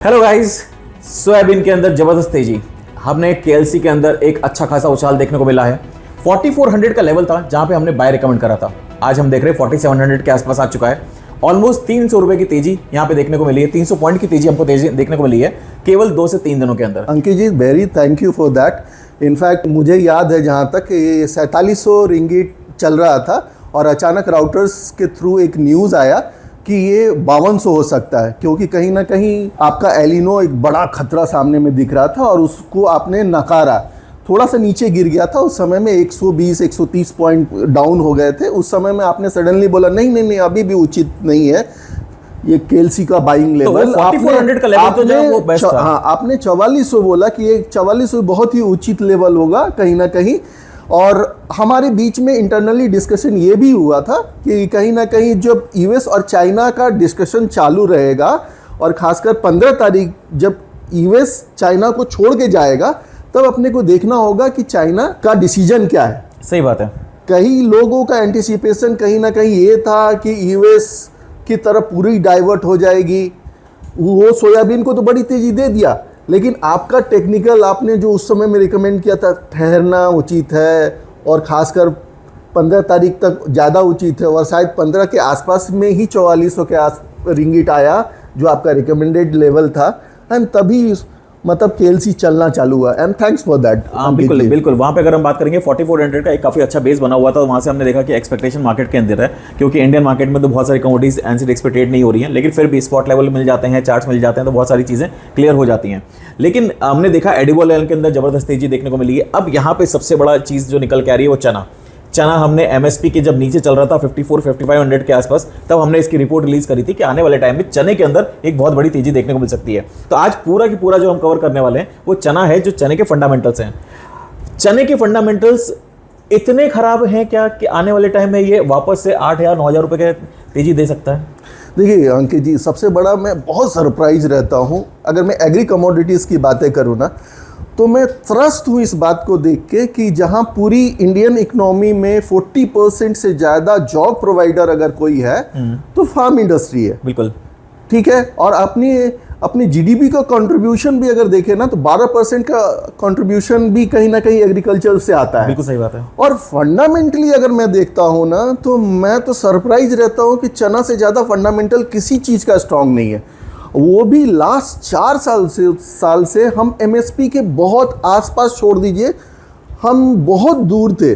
Hello guys, soybean के अंदर जबरदस्त तेजी। हमने केएलसी के अंदर एक अच्छा खासा उछाल देखने को मिला है। 4400 का लेवल था जहां पे हमने बाय रिकमेंड करा था। आज हम देख रहे हैं 4700 के आसपास आ चुका है। ऑलमोस्ट 300 रुपए की तेजी यहां पे देखने को मिली है। 300 पॉइंट की तेजी हमको तेजी देखने को मिली है केवल 2 से 3 दिनों के अंदर। Ankit ji, very thank you for that. In fact मुझे याद है जहाँ तक ये 4700 रिंगिट चल रहा था और अचानक राउटर्स के थ्रू एक न्यूज़ आया कि ये 5200 हो सकता है, क्योंकि कहीं ना कहीं आपका एलिनो एक बड़ा खतरा सामने में दिख रहा था और उसको आपने नकारा। थोड़ा सा नीचे गिर गया था उस समय में, 120-130 पॉइंट डाउन हो गए थे। उस समय में आपने सडनली बोला नहीं अभी भी उचित नहीं है ये केएलसी का बाइंग लेवल। 4400 का लेवल तो जो वो बेस्ट था। हाँ, आपने 4400 बोला कि ये 4400 बहुत ही उचित लेवल होगा कहीं ना कहीं। और हमारे बीच में इंटरनली डिस्कशन ये भी हुआ था कि कहीं ना कहीं जब यूएस और चाइना का डिस्कशन चालू रहेगा और खासकर 15 तारीख जब यूएस चाइना को छोड़ के जाएगा, तब अपने को देखना होगा कि चाइना का डिसीजन क्या है। सही बात है। कई लोगों का एंटिसिपेशन कहीं ना कहीं ये था कि यूएस की तरफ पूरी डाइवर्ट हो जाएगी। वो सोयाबीन को तो बड़ी तेजी दे दिया, लेकिन आपका टेक्निकल आपने जो उस समय में रिकमेंड किया था ठहरना उचित है और खासकर 15 तारीख तक ज़्यादा उचित है। और शायद 15 के आसपास में ही 4400 के रिंगिट आया जो आपका रिकमेंडेड लेवल था। एंड तभी मतलब केएलसी चलना हुआ हुआ। And thanks for that. बिल्कुल बिल्कुल। वहाँ पे अगर हम बात करेंगे 4400 का एक काफ़ी अच्छा बेस बना हुआ था। वहाँ से हमने देखा कि एक्सपेक्टेशन मार्केट के अंदर है, क्योंकि इंडियन मार्केट में तो बहुत सारी कमोडिटीज एनसीडी एक्सपेक्टेड नहीं हो रही हैं, लेकिन फिर भी स्पॉट लेवल मिल जाते हैं, चार्ट्स मिल जाते हैं, तो बहुत सारी चीज़ें क्लियर हो जाती हैं। लेकिन हमने देखा एडिबल ऑयल के अंदर जबरदस्त तेजी देखने को मिली है। अब यहाँ पे सबसे बड़ा चीज़ जो निकल के आ रही है वो चना हमने एमएसपी के जब नीचे चल रहा था 54-5500 के आसपास, तब हमने इसकी रिपोर्ट रिलीज करी थी कि आने वाले टाइम में चने के अंदर एक बहुत बड़ी तेजी देखने को मिल सकती है। तो आज पूरा की पूरा जो हम कवर करने वाले हैं वो चना है, जो चने के फंडामेंटल्स हैं। चने के फंडामेंटल्स इतने खराब हैं क्या कि आने वाले टाइम में ये वापस से 8 या 9,000 रुपए के तेजी दे सकता है? देखिए अंकित जी, सबसे बड़ा मैं बहुत सरप्राइज रहता हूँ अगर मैं एग्री कमोडिटीज़ की बातें करूँ ना, तो मैं त्रस्त हूँ इस बात को देख के कि जहाँ पूरी इंडियन इकोनॉमी में 40% से ज़्यादा जॉब प्रोवाइडर अगर कोई है तो फार्म इंडस्ट्री है। बिल्कुल ठीक है। और अपनी जीडीपी का कंट्रीब्यूशन भी अगर देखें ना तो 12% का कंट्रीब्यूशन भी कहीं ना कहीं एग्रीकल्चर से आता है। बिल्कुल सही बात है। और फंडामेंटली अगर मैं देखता हूँ ना तो मैं तो सरप्राइज रहता हूँ कि चना से ज़्यादा फंडामेंटल किसी चीज़ का स्ट्रांग नहीं है। वो भी लास्ट 4 साल से हम एमएसपी के बहुत आसपास, छोड़ दीजिए हम बहुत दूर थे।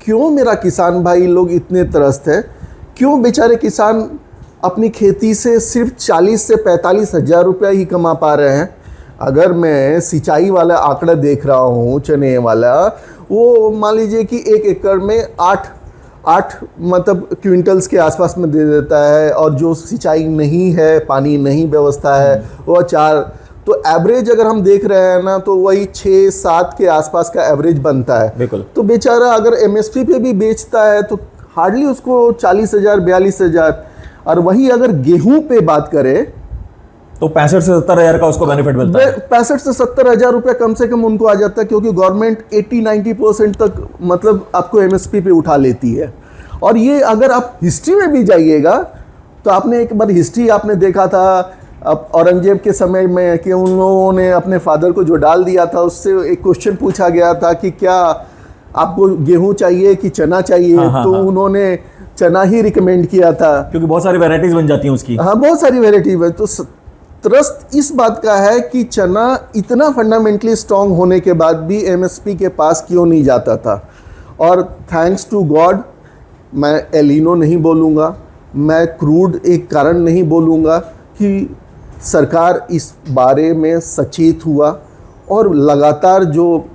क्यों मेरा किसान भाई लोग इतने त्रस्त है? क्यों बेचारे किसान अपनी खेती से सिर्फ 40 से 45 हज़ार रुपया ही कमा पा रहे हैं? अगर मैं सिंचाई वाला आंकड़ा देख रहा हूँ, चने वाला, वो मान लीजिए कि 1 एकड़ में 8 मतलब क्विंटल्स के आसपास में दे देता है, और जो सिंचाई नहीं है, पानी नहीं व्यवस्था है, वो 4। तो एवरेज अगर हम देख रहे हैं ना तो वही 6-7 के आसपास का एवरेज बनता है। बिल्कुल। तो बेचारा अगर एमएसपी पे भी बेचता है तो हार्डली उसको 40,000 42,000। और वही अगर गेहूं पे बात करें तो 65 से 70 हज़ार का उसको बेनिफिट मिलता है। 65 से 70 हज़ार रुपया कम से कम उनको आ जाता है, क्योंकि गवर्नमेंट 80-90% तक मतलब आपको एमएसपी पे उठा लेती है। और ये अगर आप हिस्ट्री में भी जाइएगा तो आपने एक बार हिस्ट्री आपने देखा था औरंगजेब के समय में कि उन लोगों ने अपने फादर को जो डाल दिया था, उससे एक क्वेश्चन पूछा गया था कि क्या आपको गेहूं चाहिए कि चना चाहिए। तो उन्होंने चना ही रिकमेंड किया था, क्योंकि बहुत सारी वैरायटीज बन जाती हैं उसकी। हाँ, बहुत सारी वैरायटी है। तो त्रस्त इस बात का है कि चना इतना फंडामेंटली स्ट्रांग होने के बाद भी एमएसपी के पास क्यों नहीं जाता था। और थैंक्स टू गॉड, मैं एलिनो नहीं बोलूँगा, मैं क्रूड एक कारण नहीं बोलूँगा, कि सरकार इस बारे में सचेत हुआ और लगातार जो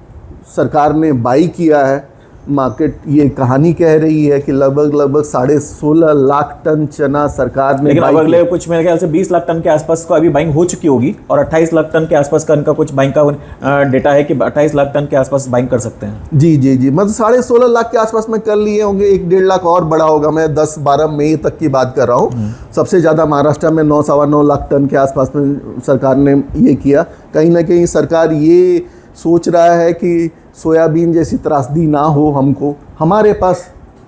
सरकार ने बाई किया है। मार्केट ये कहानी कह रही है कि लगभग 16.5 लाख टन चना सरकार ने, लेकिन अब अगले कुछ मेरे ख्याल से 20 लाख टन के आसपास को अभी बाइंग हो चुकी होगी, और 28 लाख टन के आसपास का इनका कुछ बाइंग का डेटा है कि 28 लाख टन के आसपास बाइंग कर सकते हैं। जी, मतलब 16.5 लाख के आसपास में कर लिए होंगे। 1-1.5 लाख और बड़ा होगा। मैं 10-12 मई तक की बात कर रहा हूँ। सबसे ज़्यादा महाराष्ट्र में 9-9.25 लाख टन के आसपास में सरकार ने ये किया। कहीं ना कहीं सरकार ये सोच रहा है कि सोयाबीन जैसी त्रासदी ना हो हमको, हमारे पास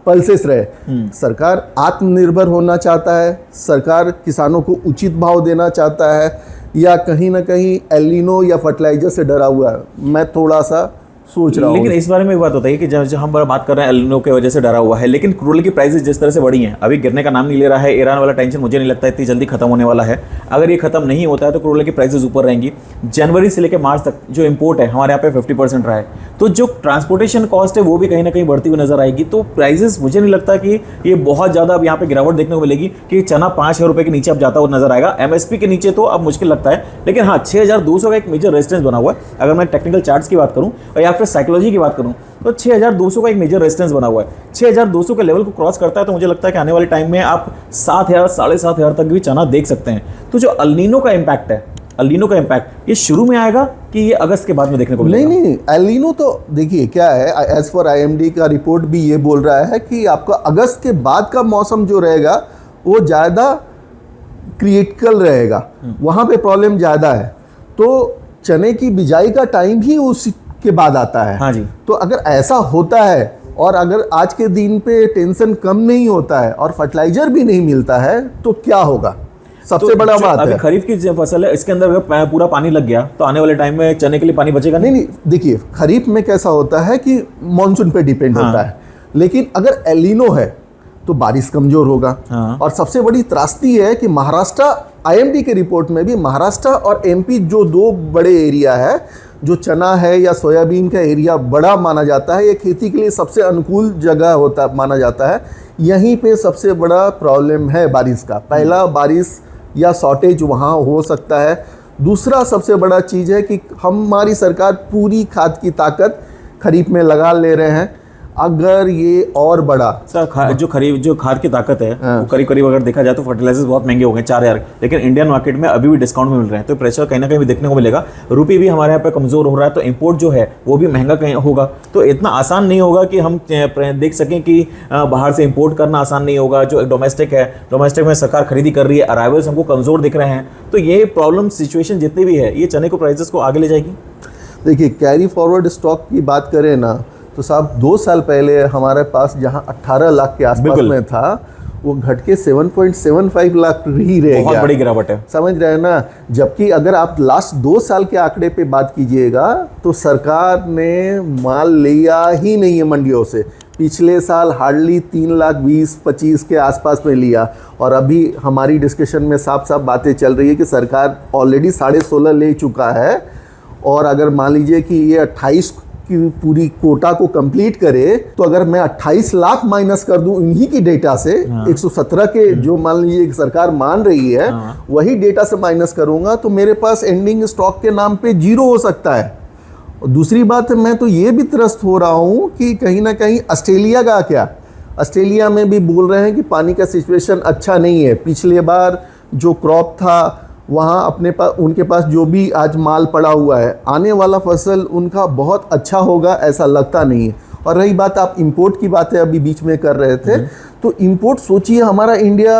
पल्सेस रहे। सरकार आत्मनिर्भर होना चाहता है, सरकार किसानों को उचित भाव देना चाहता है। या कहीं ना कहीं एलिनो या फर्टिलाइजर से डरा हुआ है? मैं थोड़ा सा सोच रहा हूँ। लेकिन इस बारे में एक बात होता है कि जब हम बात कर रहे हैं एलिनो की वजह से डरा हुआ है, लेकिन क्रूड ऑयल की प्राइसेस जिस तरह से बढ़ी हैं अभी गिरने का नाम नहीं ले रहा है। ईरान वाला टेंशन मुझे नहीं लगता इतनी जल्दी खत्म होने वाला है। अगर ये खत्म नहीं होता है तो क्रूड ऑयल की प्राइसेस ऊपर रहेंगी। जनवरी से लेकर मार्च तक जो इंपोर्ट है हमारे यहाँ पे 50% रहा है, तो जो ट्रांसपोर्टेशन कॉस्ट है वो भी कहीं ना कहीं बढ़ती हुई नजर आएगी। तो प्राइसेस मुझे नहीं लगता कि ये बहुत ज़्यादा अब यहाँ पे गिरावट देखने को मिलेगी कि चना 5,000 रुपये के नीचे अब जाता हुआ नजर आएगा। एमएसपी के नीचे तो अब मुश्किल लगता है, लेकिन हाँ 6,200 का एक मेजर रेजिस्टेंस बना हुआ है। अगर मैं टेक्निकल चार्ट्स की बात करूँ और या फिर साइकोलॉजी की बात करूं तो 6,200 का एक मेजर रेजिस्टेंस बना हुआ है। 6,200 के लेवल को क्रॉस करता है तो मुझे लगता है कि आने वाले टाइम में आप 7,000 7,500 तक भी चना देख सकते हैं। तो जो अल्नीनो का इम्पैक्ट है, अल्नीनो का इम्पैक्ट ये शुरू में आएगा कि ये अगस्त के बाद में देखने को मिलेगा? नहीं, एलिनो तो देखिए क्या है, एज फॉर आईएमडी का रिपोर्ट भी ये बोल रहा है कि आपका अगस्त के बाद का मौसम जो रहेगा वो ज़्यादा क्रिटिकल रहेगा, वहाँ पे प्रॉब्लम ज़्यादा है। तो चने की बिजाई का टाइम ही उस के बाद आता है। हाँ जी। तो अगर ऐसा होता है और अगर आज के दिन पे टेंशन कम नहीं होता है और फर्टिलाइजर भी नहीं मिलता है तो क्या होगा? सबसे तो बड़ा बात अभी है खरीफ की जो फसल है इसके अंदर अगर पूरा पानी लग गया तो आने वाले टाइम में चने के लिए पानी बचेगा नहीं, देखिए खरीफ में कैसा होता है कि मॉनसून पे डिपेंड होता है, लेकिन अगर एलिनो है तो बारिश कमजोर होगा। हाँ। और सबसे बड़ी त्रासदी है कि महाराष्ट्र, आईएमडी के रिपोर्ट में भी महाराष्ट्र और एमपी जो दो बड़े एरिया है, जो चना है या सोयाबीन का एरिया बड़ा माना जाता है, ये खेती के लिए सबसे अनुकूल जगह होता माना जाता है, यहीं पे सबसे बड़ा प्रॉब्लम है बारिश का। पहला बारिश या शॉर्टेज वहाँ हो सकता है। दूसरा सबसे बड़ा चीज़ है कि हमारी सरकार पूरी खाद की ताकत खरीफ में लगा ले रहे हैं। अगर ये और बड़ा सर जो खाद की ताकत है वो करीब करीब अगर देखा जाए तो फर्टिलाइजर्स बहुत महंगे हो गए 4,000, लेकिन इंडियन मार्केट में अभी भी डिस्काउंट में मिल रहे हैं। तो प्रेशर कहीं ना कहीं भी देखने को मिलेगा। रुपये भी हमारे यहाँ पे कमज़ोर हो रहा है तो इंपोर्ट जो है वो भी महंगा कहीं होगा। तो इतना आसान नहीं होगा कि हम देख सकें कि बाहर से इंपोर्ट करना आसान नहीं होगा। जो डोमेस्टिक है, डोमेस्टिक में सरकार खरीदी कर रही है, अराइवल्स हमको कमज़ोर दिख रहे हैं। तो ये प्रॉब्लम सिचुएशन जितनी भी है ये चने को प्राइसेस को आगे ले जाएगी। देखिए कैरी फॉरवर्ड स्टॉक की बात करें ना तो साहब 2 साल पहले हमारे पास जहां 18 लाख के आसपास में था वो घट के 7.75 लाख ही रह गया। बहुत बड़ी गिरावट है, समझ रहे हैं ना। जबकि अगर आप लास्ट 2 साल के आंकड़े पे बात कीजिएगा तो सरकार ने माल लिया ही नहीं है मंडियों से। पिछले साल हार्डली 3,20,25 के आसपास में लिया, और अभी हमारी डिस्कशन में साफ साफ बातें चल रही है कि सरकार ऑलरेडी 16.5 ले चुका है। और अगर मान लीजिए कि ये 28 की पूरी कोटा को कंप्लीट करे तो अगर मैं 28 लाख माइनस कर दूं इन्हीं की डेटा से, 117 के जो मान लीजिए सरकार मान रही है वही डेटा से माइनस करूंगा तो मेरे पास एंडिंग स्टॉक के नाम पे 0 हो सकता है। और दूसरी बात है, मैं तो ये भी त्रस्त हो रहा हूं कि कहीं ना कहीं ऑस्ट्रेलिया का क्या, ऑस्ट्रेलिया में भी बोल रहे हैं कि पानी का सिचुएशन अच्छा नहीं है। पिछले बार जो क्रॉप था वहाँ अपने पास, उनके पास जो भी आज माल पड़ा हुआ है, आने वाला फसल उनका बहुत अच्छा होगा ऐसा लगता नहीं है। और रही बात, आप इंपोर्ट की बातें अभी बीच में कर रहे थे, तो इंपोर्ट सोचिए हमारा इंडिया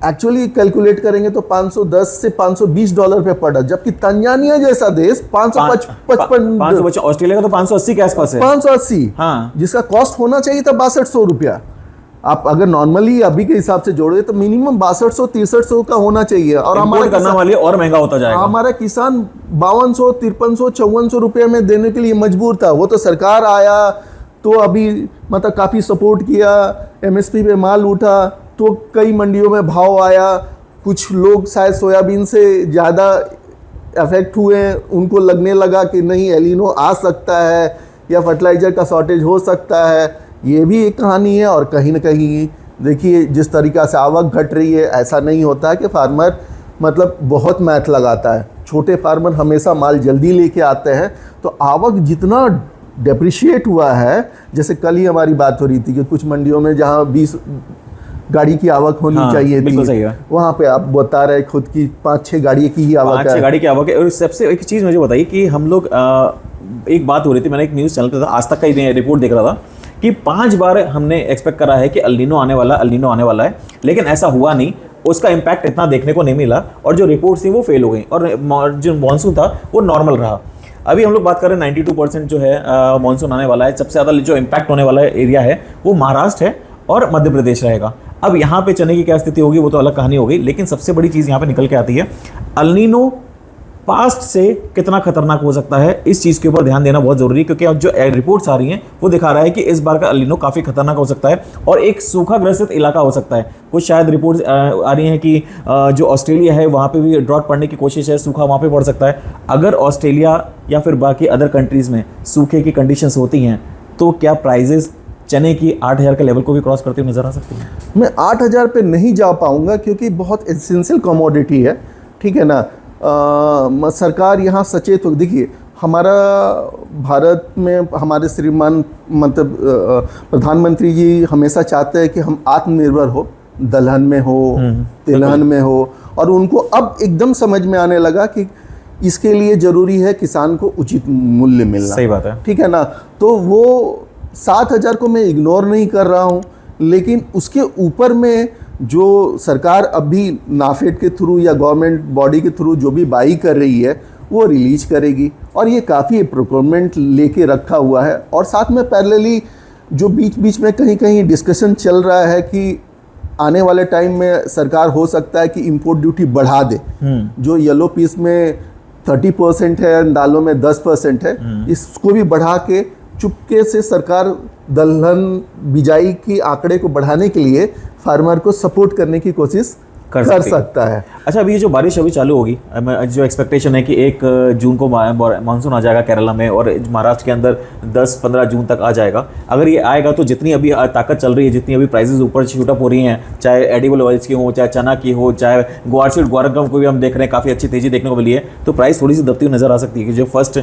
एक्चुअली कैलकुलेट करेंगे तो $510 से $520 पे पड़ा, जबकि तंजानिया जैसा देश 555, ऑस्ट्रेलिया का तो 580 के आसपास है, 580, हाँ, जिसका कॉस्ट होना चाहिए था 6200 रुपया। आप अगर नॉर्मली अभी के हिसाब से जोड़े तो मिनिमम 6200-6300 का होना चाहिए। और हमारा करना वाले और महंगा होता जाएगा। हमारा किसान 5200, 5300, 5400 रुपये में देने के लिए मजबूर था। वो तो सरकार आया तो अभी मतलब काफ़ी सपोर्ट किया, एमएसपी पे माल उठा तो कई मंडियों में भाव आया। कुछ लोग शायद सोयाबीन से ज़्यादा अफेक्ट हुए, उनको लगने लगा कि नहीं एलिनो आ सकता है या फर्टिलाइज़र का शॉर्टेज हो सकता है। ये भी एक कहानी है। और कहीं ना कहीं देखिए जिस तरीक़ा से आवक घट रही है, ऐसा नहीं होता है कि फार्मर मतलब बहुत मैथ लगाता है। छोटे फार्मर हमेशा माल जल्दी लेके आते हैं। तो आवक जितना डेप्रिशिएट हुआ है, जैसे कल ही हमारी बात हो रही थी कि कुछ मंडियों में जहाँ 20 गाड़ी की आवक होनी चाहिए थी, वहाँ पे आप बता रहे खुद की 5-6 गाड़ी की ही आवक है। 5-6 गाड़ी की आवक है। और सबसे एक चीज़ मुझे बताइए कि हम लोग एक बात हो रही थी, मैंने एक न्यूज़ चैनल पे था, आज तक का ही रिपोर्ट देख रहा था कि 5 बार हमने एक्सपेक्ट करा है कि अल्नीनो आने वाला है, लेकिन ऐसा हुआ नहीं। उसका इम्पैक्ट इतना देखने को नहीं मिला और जो रिपोर्ट्स थी वो फेल हो गई और जो मानसून था वो नॉर्मल रहा। अभी हम लोग बात कर रहे हैं 92% जो है मानसून आने वाला है। सबसे ज़्यादा जो इम्पैक्ट होने वाला एरिया है वो महाराष्ट्र है और मध्य प्रदेश रहेगा। अब यहाँ पे चने की क्या स्थिति होगी वो तो अलग कहानी हो गई, लेकिन सबसे बड़ी चीज़ यहाँ पे निकल के आती है, अल्नीनो पास्ट से कितना खतरनाक हो सकता है, इस चीज़ के ऊपर ध्यान देना बहुत ज़रूरी है, क्योंकि अब जो रिपोर्ट्स आ रही हैं वो दिखा रहा है कि इस बार का एल नीनो काफ़ी खतरनाक हो सकता है और एक सूखा ग्रसित इलाका हो सकता है। कुछ शायद रिपोर्ट्स आ रही हैं कि जो ऑस्ट्रेलिया है वहाँ पे भी ड्रॉट पड़ने की कोशिश है, सूखा वहाँ पे पड़ सकता है। अगर ऑस्ट्रेलिया या फिर बाकी अदर कंट्रीज़ में सूखे की कंडीशंस होती हैं तो क्या प्राइजेस चने की 8,000 के लेवल को भी क्रॉस करते हुए नजर आ सकती है? मैं 8,000 पे नहीं जा पाऊंगा क्योंकि बहुत एसेंशियल कमोडिटी है, ठीक है ना। सरकार यहाँ सचेत हो, देखिए हमारा भारत में हमारे श्रीमान मतलब प्रधानमंत्री जी हमेशा चाहते हैं कि हम आत्मनिर्भर हो, दलहन में हो, तिलहन में हो, और उनको अब एकदम समझ में आने लगा कि इसके लिए ज़रूरी है किसान को उचित मूल्य मिलना। सही बात है, ठीक है ना। तो वो 7,000 को मैं इग्नोर नहीं कर रहा हूँ, लेकिन उसके ऊपर में जो सरकार अभी नाफेड के थ्रू या गवर्नमेंट बॉडी के थ्रू जो भी बाई कर रही है वो रिलीज करेगी, और ये काफ़ी प्रोक्योरमेंट लेके रखा हुआ है। और साथ में पैरेलली जो बीच बीच में कहीं कहीं डिस्कशन चल रहा है कि आने वाले टाइम में सरकार हो सकता है कि इंपोर्ट ड्यूटी बढ़ा दे। जो येलो पीस में 30% है, दालों में 10% है, इसको भी बढ़ा के चुपके से सरकार दलहन बिजाई की आंकड़े को बढ़ाने के लिए फार्मर को सपोर्ट करने की कोशिश कर सकता है। अच्छा, अभी ये जो बारिश अभी चालू होगी, जो एक्सपेक्टेशन है कि 1 जून को मानसून आ जाएगा केरला में और महाराष्ट्र के अंदर 10-15 जून तक आ जाएगा। अगर ये आएगा तो जितनी अभी ताकत चल रही है, जितनी अभी प्राइसेस ऊपर शूट अप हो रही हैं, चाहे एडिबल ऑयल्स की हो, चाहे चना की हो, चाहे ग्वार सीड ग्वारगम को भी हम देख रहे हैं काफ़ी अच्छी तेज़ी देखने को मिली है, तो प्राइस थोड़ी सी दबती हुई नजर आ सकती है कि जो फर्स्ट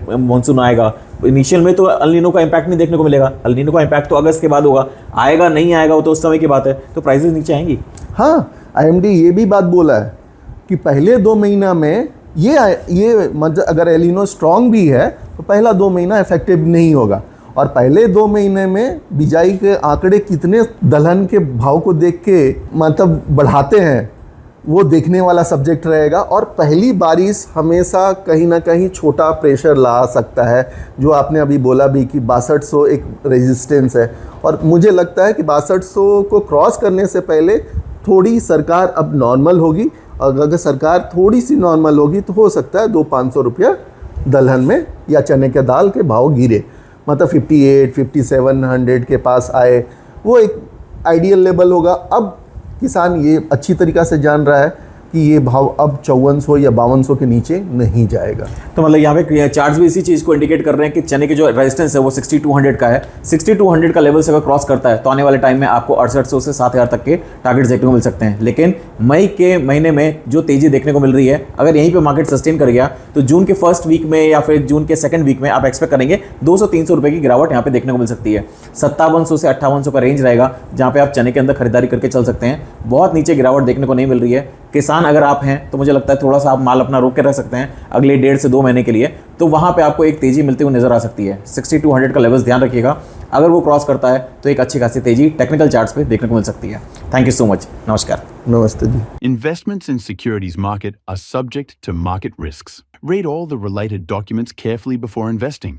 मानसून आएगा इनिशियल में तो एल नीनो का इम्पैक्ट नहीं देखने को मिलेगा। एल नीनो का इम्पैक्ट तो अगस्त के बाद होगा, आएगा नहीं आएगा वो तो उस समय की बात है, तो प्राइसेस नीचे आएंगी। हाँ, आईएमडी ये भी बात बोला है कि पहले 2 महीना में ये मतलब अगर एल नीनो स्ट्रॉन्ग भी है तो पहला 2 महीना इफेक्टिव नहीं होगा, और पहले 2 महीने में बिजाई के आंकड़े कितने दलहन के भाव को देख के मतलब बढ़ाते हैं वो देखने वाला सब्जेक्ट रहेगा। और पहली बारिश हमेशा कहीं ना कहीं छोटा प्रेशर ला सकता है, जो आपने अभी बोला भी कि 6200 एक रेजिस्टेंस है, और मुझे लगता है कि 6200 को क्रॉस करने से पहले थोड़ी सरकार अब नॉर्मल होगी, और अगर सरकार थोड़ी सी नॉर्मल होगी तो हो सकता है 200-500 रुपया दलहन में या चने के दाल के भाव गिरे, मतलब 58-5700 के पास आए, वो एक आइडियल लेवल होगा। अब किसान ये अच्छी तरीक़ा से जान रहा है कि ये भाव अब 5400 या 5200 के नीचे नहीं जाएगा। तो मतलब यहाँ पे चार्ट्स भी इसी चीज़ को इंडिकेट कर रहे हैं कि चने की जो रेजिस्टेंस है वो 6200 का है। 6200 का लेवल से अगर क्रॉस करता है तो आने वाले टाइम में आपको 6800 से 7000 तक के टारगेट्स देखने को मिल सकते हैं। लेकिन मई के महीने में जो तेज़ी देखने को मिल रही है, अगर यहीं पर मार्केट सस्टेन कर गया तो जून के फर्स्ट वीक में या फिर जून के सेकंड वीक में आप एक्सपेक्ट करेंगे 200-300 रुपये की गिरावट यहाँ पे देखने को मिल सकती है। 5700 से 5800 का रेंज रहेगा जहाँ पे आप चने के अंदर खरीदारी करके चल सकते हैं। बहुत नीचे गिरावट देखने को नहीं मिल रही है। किसान अगर आप हैं तो मुझे लगता है थोड़ा सा आप माल अपना रोक के रख सकते हैं अगले 1.5 से 2 महीने के लिए, तो वहाँ पे आपको एक तेज़ी मिलती हुई नजर आ सकती है। 6200 का लेवल्स ध्यान रखिएगा, अगर वो क्रॉस करता है तो एक अच्छी खासी तेज़ी टेक्निकल चार्ट्स पे देखने को मिल सकती है। थैंक यू सो मच, नमस्कार। नमस्ते जी। Investments in securities market are subject to market risks. Read all the related documents carefully before investing.